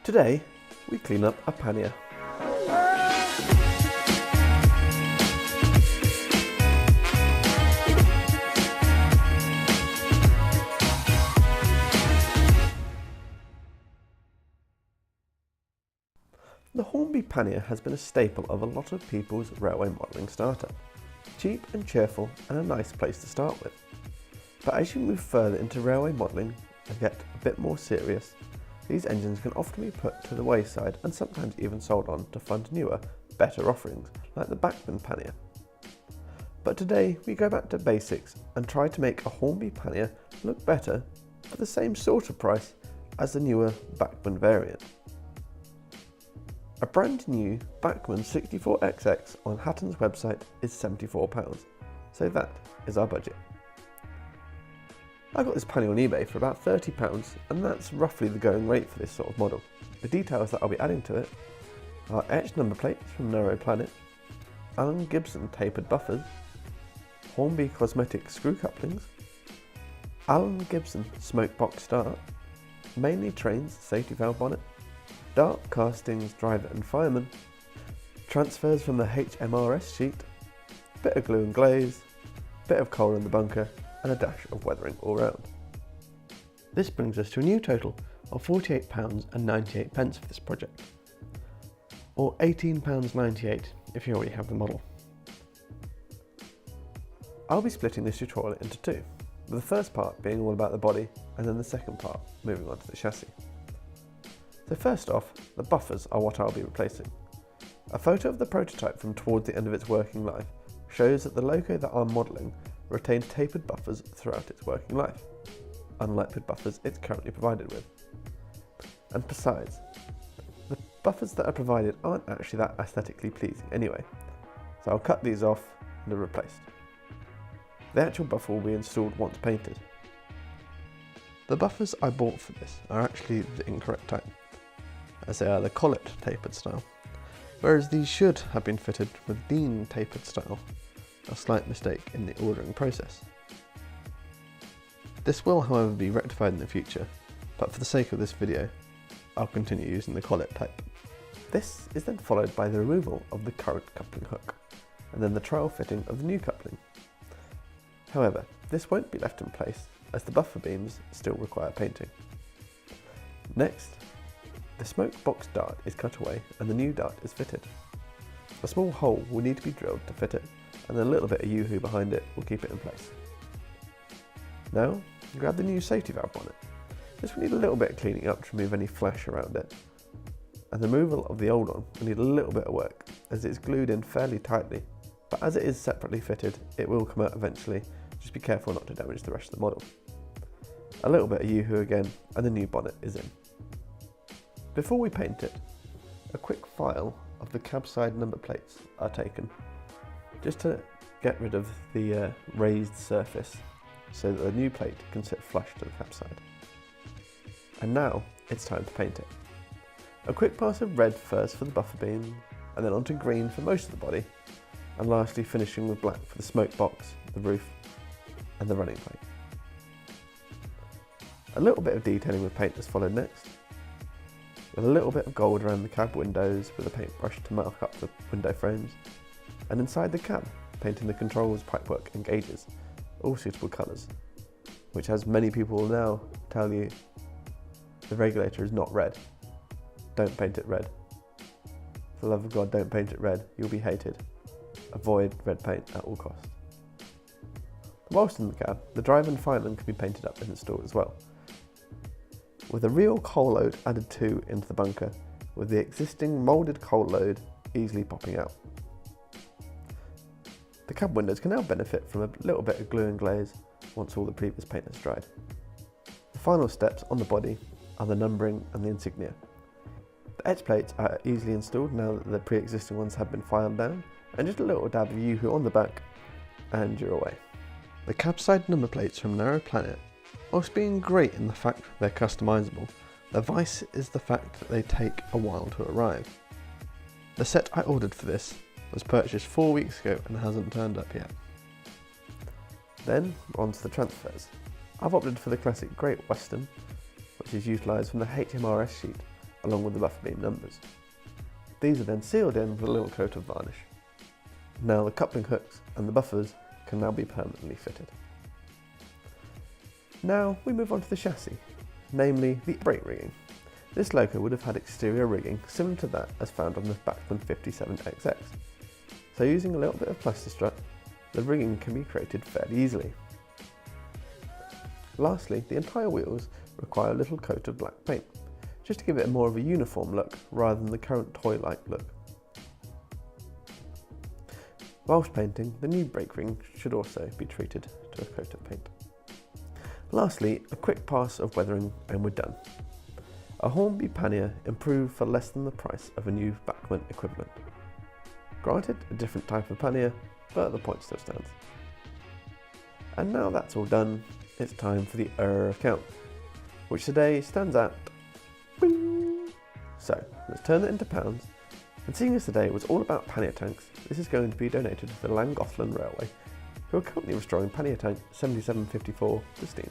Today, we clean up a pannier. The Hornby Pannier has been a staple of a lot of people's railway modelling starter. Cheap and cheerful and a nice place to start with. But as you move further into railway modelling and get a bit more serious, these engines can often be put to the wayside and sometimes even sold on to fund newer, better offerings like the Bachmann Pannier. But today we go back to basics and try to make a Hornby Pannier look better for the same sort of price as the newer Bachmann variant. A brand new Bachmann 64XX on Hatton's website is £74, so that is our budget. I got this pannier on eBay for about £30 and that's roughly the going rate for this sort of model. The details that I'll be adding to it are etched number plates from Narrow Planet, Allen Gibson tapered buffers, Hornby cosmetic screw couplings, Allen Gibson smoke box start, mainly trains safety valve bonnet, dark castings driver and fireman, transfers from the HMRS sheet, bit of glue and glaze, bit of coal in the bunker, and a dash of weathering all round. This brings us to a new total of £48.98 for this project, or £18.98 if you already have the model. I'll be splitting this tutorial into two, with the first part being all about the body and then the second part moving on to the chassis. So first off, the buffers are what I'll be replacing. A photo of the prototype from towards the end of its working life shows that the loco that I'm modelling retained tapered buffers throughout its working life, unlike with buffers it's currently provided with. And besides, the buffers that are provided aren't actually that aesthetically pleasing anyway, so I'll cut these off and they're replaced. The actual buffer will be installed once painted. The buffers I bought for this are actually the incorrect type, as they are the collet tapered style, whereas these should have been fitted with bean tapered style, a slight mistake in the ordering process. This will however be rectified in the future, but for the sake of this video, I'll continue using the collet type. This is then followed by the removal of the current coupling hook, and then the trial fitting of the new coupling. However, this won't be left in place as the buffer beams still require painting. Next, the smoke box dart is cut away and the new dart is fitted. A small hole will need to be drilled to fit it, and then a little bit of yoo-hoo behind it will keep it in place. Now, grab the new safety valve bonnet. This will need a little bit of cleaning up to remove any flash around it, and the removal of the old one will need a little bit of work as it's glued in fairly tightly, but as it is separately fitted, it will come out eventually, just be careful not to damage the rest of the model. A little bit of yoo-hoo again, and the new bonnet is in. Before we paint it, a quick file of the cab side number plates are taken, just to get rid of the raised surface so that the new plate can sit flush to the cab side. And now it's time to paint it. A quick pass of red first for the buffer beam, and then onto green for most of the body, and lastly finishing with black for the smoke box, the roof, and the running plate. A little bit of detailing with paint is followed next, with a little bit of gold around the cab windows with a paintbrush to mark up the window frames, and inside the cab, painting the controls, pipework and gauges, all suitable colours, which as many people will now tell you, the regulator is not red. Don't paint it red. For the love of God, don't paint it red, you'll be hated. Avoid red paint at all costs. Whilst in the cab, the drive and fireman can be painted up and installed as well, with a real coal load added to into the bunker, with the existing moulded coal load easily popping out. The cab windows can now benefit from a little bit of glue and glaze once all the previous paint has dried. The final steps on the body are the numbering and the insignia. The edge plates are easily installed now that the pre-existing ones have been filed down, and just a little dab of yoo-hoo on the back and you're away. The cab side number plates from Narrow Planet, whilst being great in the fact they're customisable, the vice is the fact that they take a while to arrive. The set I ordered for this was purchased 4 weeks ago and hasn't turned up yet. Then on to the transfers. I've opted for the classic Great Western, which is utilised from the HMRS sheet along with the buffer beam numbers. These are then sealed in with a little coat of varnish. Now the coupling hooks and the buffers can now be permanently fitted. Now we move on to the chassis, namely the brake rigging. This loco would have had exterior rigging similar to that as found on the Bachmann 57XX. So using a little bit of plastistrut, the rigging can be created fairly easily. Lastly, the entire wheels require a little coat of black paint, just to give it more of a uniform look rather than the current toy-like look. Whilst painting, the new brake ring should also be treated to a coat of paint. Lastly, a quick pass of weathering and we're done. A Hornby Pannier improved for less than the price of a new Bachmann equivalent. Granted, a different type of pannier, but the point still stands. And now that's all done, it's time for the count, which today stands at bing. So let's turn it into pounds, and seeing as today was all about pannier tanks, this is going to be donated to the Llangollen Railway, who are currently restoring pannier tank 7754 to steam.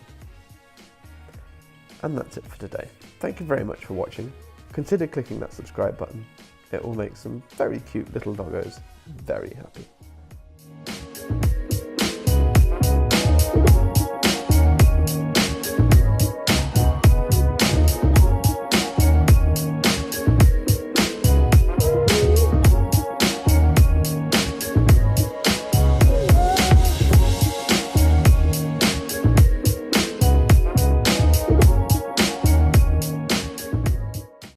And that's it for today. Thank you very much for watching. Consider clicking that subscribe button. It will make some very cute little doggos very happy.